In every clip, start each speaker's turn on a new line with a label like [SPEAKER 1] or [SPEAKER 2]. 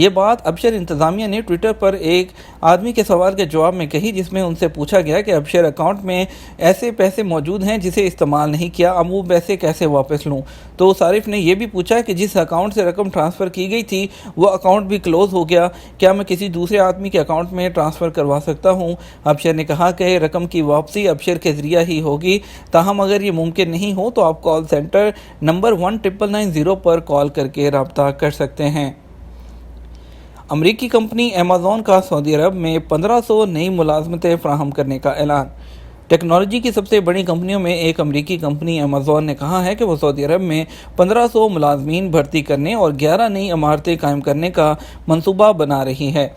[SPEAKER 1] یہ بات ابشر انتظامیہ نے ٹویٹر پر ایک آدمی کے سوال کے جواب میں کہی، جس میں ان سے پوچھا گیا کہ ابشر اکاؤنٹ میں ایسے پیسے موجود ہیں جسے استعمال نہیں کیا، اب وہ پیسے کیسے واپس لوں؟ تو صارف نے یہ بھی پوچھا کہ جس اکاؤنٹ سے رقم ٹرانسفر کی گئی تھی وہ اکاؤنٹ بھی کلوز ہو گیا، کیا میں کسی دوسرے آدمی کے اکاؤنٹ میں ٹرانسفر کروا سکتا ہوں؟ ابشر نے کہا کہ رقم کی واپسی ابشر کے ذریعہ ہی ہوگی، تاہم اگر یہ ممکن نہیں ہو تو آپ کال سینٹر نمبر 1990 پر کال کر کے رابطہ کر سکتے ہیں۔ امریکی کمپنی ایمیزون کا سعودی عرب میں 1500 نئی ملازمتیں فراہم کرنے کا اعلان۔ ٹیکنالوجی کی سب سے بڑی کمپنیوں میں ایک امریکی کمپنی ایمیزون نے کہا ہے کہ وہ سعودی عرب میں 1500 ملازمین بھرتی کرنے اور 11 نئی عمارتیں قائم کرنے کا منصوبہ بنا رہی ہے۔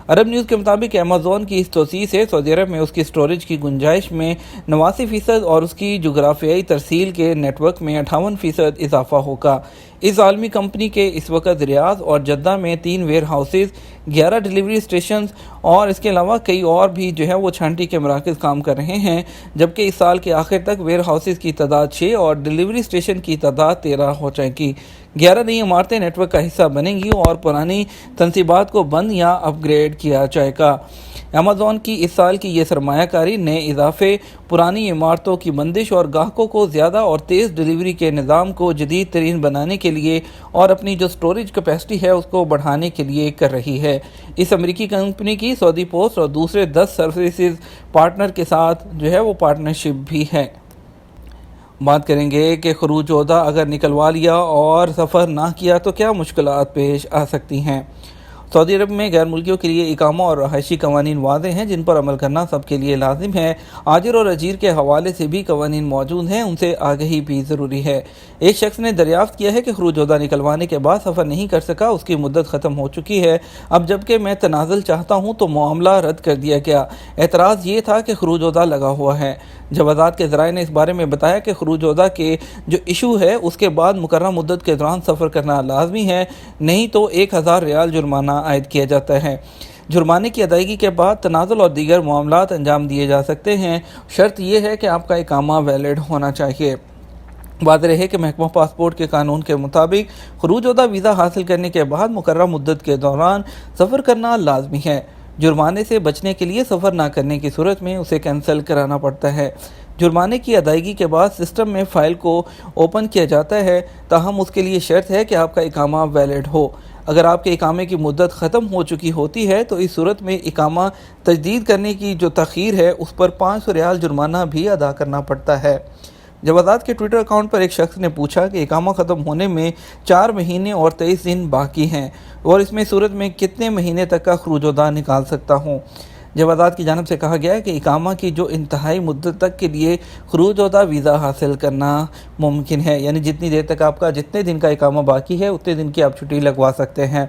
[SPEAKER 1] عرب نیوز کے مطابق ایمیزون کی اس توسیع سے سعودی عرب میں اس کی اسٹوریج کی گنجائش میں 89% اور اس کی جغرافیائی ترسیل کے نیٹ ورک میں 58% اضافہ ہوگا۔ اس عالمی کمپنی کے اس وقت ریاض اور جدہ میں 3 ویئر ہاؤسز، 11 ڈیلیوری اسٹیشنز اور اس کے علاوہ کئی اور بھی وہ چھانٹی کے مراکز کام کر رہے ہیں، جبکہ اس سال کے آخر تک ویئر ہاؤسز کی تعداد 6 اور ڈیلیوری اسٹیشن کی تعداد 13 ہو جائے گی۔ 11 نئی عمارتیں نیٹ ورک کا حصہ بنیں گی اور پرانی تنصیبات کو بند یا اپ گریڈ کیا جائے گا۔ ایمیزون کی اس سال کی یہ سرمایہ کاری نئے اضافے، پرانی عمارتوں کی بندش اور گاہکوں کو زیادہ اور تیز ڈیلیوری کے نظام کو جدید ترین بنانے کے لیے اور اپنی جو سٹوریج کیپیسٹی ہے اس کو بڑھانے کے لیے کر رہی ہے۔ اس امریکی کمپنی کی سعودی پوسٹ اور دوسرے 10 سروسز پارٹنر کے ساتھ وہ پارٹنرشپ بھی ہے۔ بات کریں گے کہ خروج عہدہ اگر نکلوا لیا اور سفر نہ کیا تو کیا مشکلات پیش آ سکتی ہیں۔ سعودی عرب میں غیر ملکیوں کے لیے اقامہ اور رہائشی قوانین واضح ہیں جن پر عمل کرنا سب کے لیے لازم ہے۔ آجر اور اجیر کے حوالے سے بھی قوانین موجود ہیں، ان سے آگہی بھی ضروری ہے۔ ایک شخص نے دریافت کیا ہے کہ خروج عہدہ نکلوانے کے بعد سفر نہیں کر سکا، اس کی مدت ختم ہو چکی ہے، اب جبکہ میں تنازل چاہتا ہوں تو معاملہ رد کر دیا گیا۔ اعتراض یہ تھا کہ خروج عہدہ لگا ہوا ہے۔ جوازات کے ذرائع نے اس بارے میں بتایا کہ خروج عہدہ کے جو ایشو ہے اس کے بعد مقررہ مدت کے دوران سفر کرنا لازمی ہے، نہیں تو 1000 ریال جرمانہ عائد کیا جاتا ہے۔ جرمانے کی ادائیگی کے بعد تنازل اور دیگر معاملات انجام دیے جا سکتے ہیں۔ شرط یہ ہے کہ آپ کا اقامہ ویلڈ ہونا چاہیے۔ واضح رہے کہ محکمہ پاسپورٹ کے قانون کے مطابق خروج عہدہ ویزا حاصل کرنے کے بعد مقررہ مدت کے دوران سفر کرنا لازمی ہے۔ جرمانے سے بچنے کے لیے سفر نہ کرنے کی صورت میں اسے کینسل کرانا پڑتا ہے۔ جرمانے کی ادائیگی کے بعد سسٹم میں فائل کو اوپن کیا جاتا ہے، تاہم اس کے لیے شرط ہے کہ آپ کا اقامہ ویلڈ ہو۔ اگر آپ کے اقامے کی مدت ختم ہو چکی ہوتی ہے تو اس صورت میں اقامہ تجدید کرنے کی جو تاخیر ہے اس پر 500 ریال جرمانہ بھی ادا کرنا پڑتا ہے۔ جوازات کے ٹویٹر اکاؤنٹ پر ایک شخص نے پوچھا کہ اقامہ ختم ہونے میں 4 مہینے اور 23 دن باقی ہیں اور اس میں صورت میں کتنے مہینے تک کا خروج عہدہ نکال سکتا ہوں۔ جوازات کی جانب سے کہا گیا ہے کہ اقامہ کی جو انتہائی مدت تک کے لیے خروج عہدہ ویزا حاصل کرنا ممکن ہے، یعنی جتنی دیر تک آپ کا جتنے دن کا اقامہ باقی ہے اتنے دن کی آپ چھٹی لگوا سکتے ہیں۔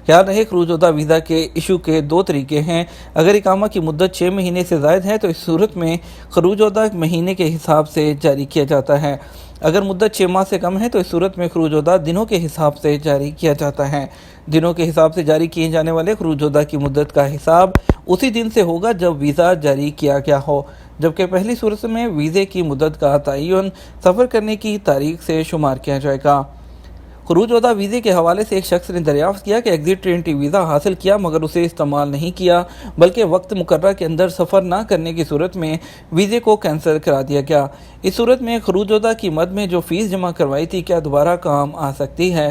[SPEAKER 1] خیال رہے خروج عہدہ ویزا کے ایشو کے 2 طریقے ہیں۔ اگر اقامہ کی مدت 6 مہینے سے زائد ہے تو اس صورت میں خروج عہدہ مہینے کے حساب سے جاری کیا جاتا ہے۔ اگر مدت 6 ماہ سے کم ہے تو اس صورت میں خروج عہدہ دنوں کے حساب سے جاری کیا جاتا ہے۔ دنوں کے حساب سے جاری کیے جانے والے خروج عہدہ کی مدت کا حساب اسی دن سے ہوگا جب ویزا جاری کیا گیا ہو، جبکہ پہلی صورت میں ویزے کی مدت کا تعین سفر کرنے کی تاریخ سے شمار کیا جائے گا۔ خروج عہدہ ویزے کے حوالے سے ایک شخص نے دریافت کیا کہ ایگزٹ انٹری ویزا حاصل کیا مگر اسے استعمال نہیں کیا، بلکہ وقت مقررہ کے اندر سفر نہ کرنے کی صورت میں ویزے کو کینسل کرا دیا گیا۔ اس صورت میں خروج عہدہ کی مد میں جو فیس جمع کروائی تھی کیا دوبارہ کام آ سکتی ہے؟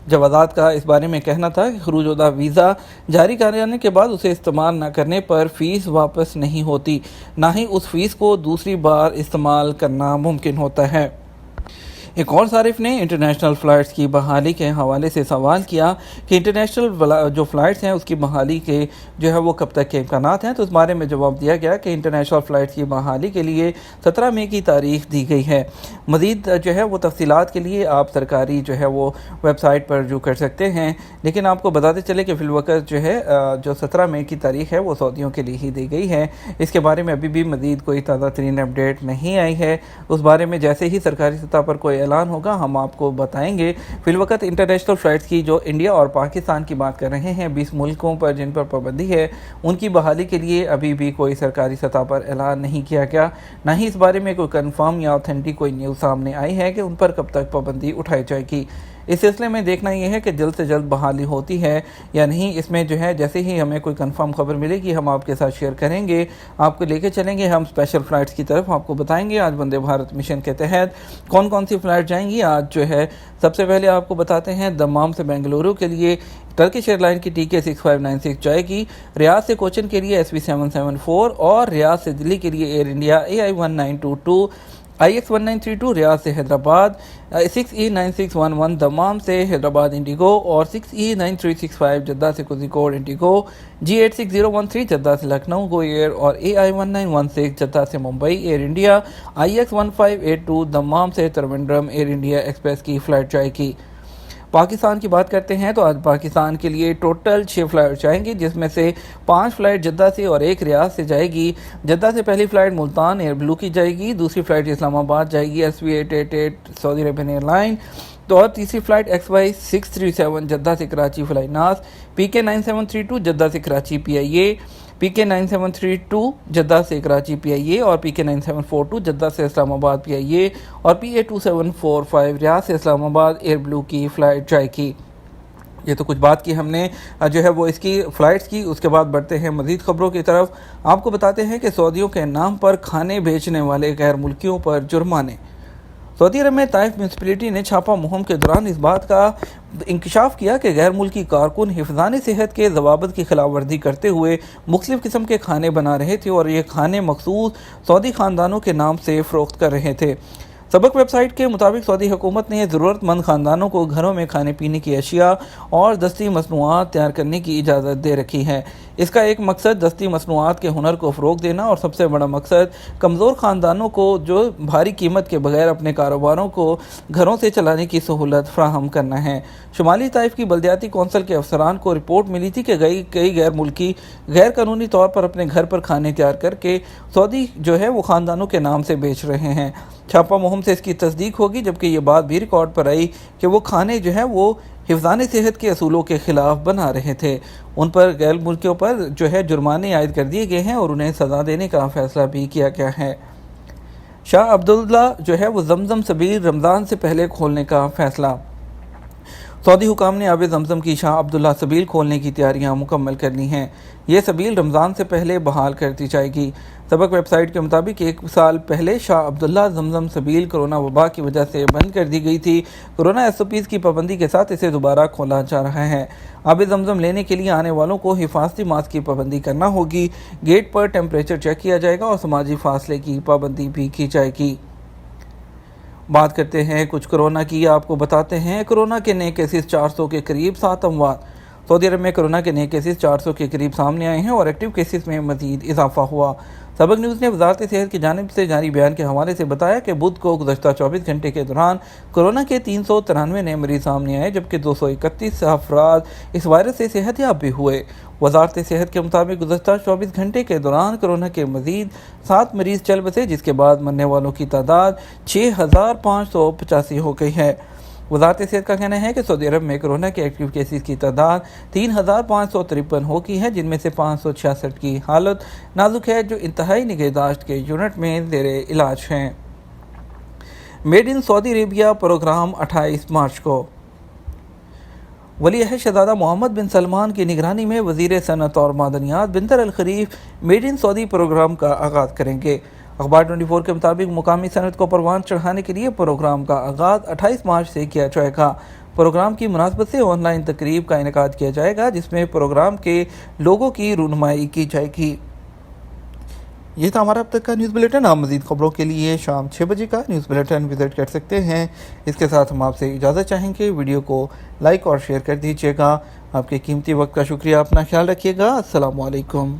[SPEAKER 1] جوازات کا اس بارے میں کہنا تھا کہ خروج عہدہ ویزا جاری کر جانے کے بعد اسے استعمال نہ کرنے پر فیس واپس نہیں ہوتی، نہ ہی اس فیس کو دوسری بار استعمال کرنا ممکن ہوتا ہے۔ ایک اور صارف نے انٹرنیشنل فلائٹس کی بحالی کے حوالے سے سوال کیا کہ انٹرنیشنل جو فلائٹس ہیں اس کی بحالی کے وہ کب تک کے امکانات ہیں، تو اس بارے میں جواب دیا گیا کہ انٹرنیشنل فلائٹس کی بحالی کے لیے 17 مئی کی تاریخ دی گئی ہے۔ مزید وہ تفصیلات کے لیے آپ سرکاری وہ ویب سائٹ پر رجوع کر سکتے ہیں، لیکن آپ کو بتاتے چلے کہ فی الوقت جو 17 مئی کی تاریخ ہے وہ سعودیوں کے لیے ہی دی گئی ہے۔ اس کے بارے میں ابھی بھی مزید کوئی تازہ ترین اپڈیٹ نہیں آئی ہے۔ اس بارے میں جیسے ہی سرکاری سطح پر کوئی اعلان ہوگا ہم آپ کو بتائیں گے۔ فی الوقت انٹرنیشنل فلائٹس کی جو انڈیا اور پاکستان کی بات کر رہے ہیں، 20 ملکوں پر جن پر پابندی ہے، ان کی بحالی کے لیے ابھی بھی کوئی سرکاری سطح پر اعلان نہیں کیا گیا، نہ ہی اس بارے میں کوئی کنفرم یا اوتھینٹک کوئی نیوز سامنے آئی ہے کہ ان پر کب تک پابندی اٹھائی جائے گی۔ اس سلسلے میں دیکھنا یہ ہے کہ جلد سے جلد بحالی ہوتی ہے یا نہیں. اس میں جو ہے جیسے ہی ہمیں کوئی کنفرم خبر ملے گی ہم آپ کے ساتھ شیئر کریں گے, آپ کو لے کے چلیں گے ہم اسپیشل فلائٹس کی طرف. آپ کو بتائیں گے آج وندے بھارت مشن کے تحت کون کون سی فلائٹ جائیں گی. آج جو ہے سب سے پہلے آپ کو بتاتے ہیں دمام سے بنگلورو کے لیے ٹرکش ایئر لائن کی TK 6596 جائے گی. ریاض سے کوچن کے لیے SV 774 اور ریاض سے دلی کے لیے ایئر انڈیا AI 1922, IX 1932 ریاض سے حیدرآباد, 6E9611 دمام سے حیدرآباد انڈیگو اور 6E9365 جدہ سے کوزیکوڈ انڈیگو, G86013 جدہ سے لکھنؤ گو ایئر اور AI 1916 جدہ سے Mumbai Air India, IX 1582 Dammam سے تروندرم ایئر انڈیا ایکسپریس کی فلائٹ جائے گی. پاکستان کی بات کرتے ہیں تو آج پاکستان کے لیے ٹوٹل 6 فلائٹ جائیں گی, جس میں سے 5 فلائٹ جدہ سے اور 1 ریاض سے جائے گی. جدہ سے پہلی فلائٹ ملتان ایئر بلو کی جائے گی, دوسری فلائٹ اسلام آباد جائے گی SV 888 سعودی عربین ایئر لائن, تو اور تیسری فلائٹ XY 637 جدہ سے کراچی فلائی ناس, PK 9732 جدہ سے کراچی PIA, PK 9732 جدہ سے کراچی PIA اور PK 9742 جدہ سے اسلام آباد PIA اور PA 2745 ریاض سے اسلام آباد ایئر بلو کی فلائٹ جائے گی. یہ تو کچھ بات کی ہم نے جو ہے وہ اس کی فلائٹس کی. اس کے بعد بڑھتے ہیں مزید خبروں کی طرف. آپ کو بتاتے ہیں کہ سعودیوں کے نام پر کھانے بیچنے والے غیر ملکیوں پر جرمانے. سعودی عرب میں طائف میونسپلٹی نے چھاپہ مہم کے دوران اس بات کا انکشاف کیا کہ غیر ملکی کارکن حفظان صحت کے ضوابط کی خلاف ورزی کرتے ہوئے مختلف قسم کے کھانے بنا رہے تھے اور یہ کھانے مخصوص سعودی خاندانوں کے نام سے فروخت کر رہے تھے. سبق ویب سائٹ کے مطابق سعودی حکومت نے ضرورت مند خاندانوں کو گھروں میں کھانے پینے کی اشیاء اور دستی مصنوعات تیار کرنے کی اجازت دے رکھی ہے. اس کا ایک مقصد دستی مصنوعات کے ہنر کو فروغ دینا اور سب سے بڑا مقصد کمزور خاندانوں کو جو بھاری قیمت کے بغیر اپنے کاروباروں کو گھروں سے چلانے کی سہولت فراہم کرنا ہے. شمالی طائف کی بلدیاتی کونسل کے افسران کو رپورٹ ملی تھی کہ کئی غیر ملکی غیر قانونی طور پر اپنے گھر پر کھانے تیار کر کے سعودی جو ہے وہ خاندانوں کے نام سے بیچ رہے ہیں. چھاپہ مہم سے اس کی تصدیق ہوگی, جبکہ یہ بات بھی ریکارڈ پر آئی کہ وہ کھانے جو ہیں وہ حفظان صحت کے اصولوں کے خلاف بنا رہے تھے. ان پر غیر ملکیوں پر جو ہے جرمانے عائد کر دیے گئے ہیں اور انہیں سزا دینے کا فیصلہ بھی کیا گیا ہے. شاہ عبداللہ جو ہے وہ زمزم سبیل رمضان سے پہلے کھولنے کا فیصلہ. سعودی حکام نے آب زمزم کی شاہ عبداللہ سبیل کھولنے کی تیاریاں مکمل کر لی ہیں. یہ سبیل رمضان سے پہلے بحال کر دی جائے گی. سبق ویب سائٹ کے مطابق 1 سال پہلے شاہ عبداللہ زمزم سبیل کورونا وبا کی وجہ سے بند کر دی گئی تھی. کورونا SOPs کی پابندی کے ساتھ اسے دوبارہ کھولا جا رہا ہے. آب زمزم لینے کے لیے آنے والوں کو حفاظتی ماسک کی پابندی کرنا ہوگی. گیٹ پر ٹیمپریچر چیک کیا جائے گا اور سماجی فاصلے کی پابندی بھی کی جائے گی. بات کرتے ہیں کچھ کورونا کی. آپ کو بتاتے ہیں کورونا کے نئے کیسز 400 کے قریب, 7 اموات. سعودی عرب میں کورونا کے نئے کیسز 400 کے قریب سامنے آئے ہیں اور ایکٹیو کیسز میں مزید اضافہ ہوا. سبق نیوز نے وزارت صحت کی جانب سے جاری بیان کے حوالے سے بتایا کہ بدھ کو گزشتہ 24 گھنٹے کے دوران کورونا کے 393 نئے مریض سامنے آئے, جبکہ 231 افراد اس وائرس سے صحت یاب بھی ہوئے. وزارت صحت کے مطابق گزشتہ 24 گھنٹے کے دوران کورونا کے مزید 7 مریض چل بسے, جس کے بعد مرنے والوں کی تعداد 6585 ہو گئی ہے. وزارت صحت کا کہنا ہے کہ سعودی عرب میں کورونا کے ایکٹیو کیسز کی تعداد 3553 ہو گئی ہے, جن میں سے 566 کی حالت نازک ہے جو انتہائی نگہداشت کے یونٹ میں زیر علاج ہیں. Made in Saudi Arabia programme 28 March کو. ولی عہد شہزادہ محمد بن سلمان کی نگرانی میں وزیر صنعت اور معدنیات بندر الخلیف میڈ ان سعودی پروگرام کا آغاز کریں گے. اخبار 24 کے مطابق مقامی صنعت کو پروان چڑھانے کے لیے پروگرام کا آغاز 28 مارچ سے کیا جائے گا. پروگرام کی مناسبت سے آن لائن تقریب کا انعقاد کیا جائے گا, جس میں پروگرام کے لوگوں کی رونمائی کی جائے گی. یہ تھا ہمارا اب تک کا نیوز بلیٹن. آپ مزید خبروں کے لیے شام 6 بجے کا نیوز بلیٹن وزٹ کر سکتے ہیں. اس کے ساتھ ہم آپ سے اجازت چاہیں گے. ویڈیو کو لائک اور شیئر کر دیجیے گا. آپ کے قیمتی وقت کا شکریہ. اپنا خیال رکھیے گا. السلام علیکم.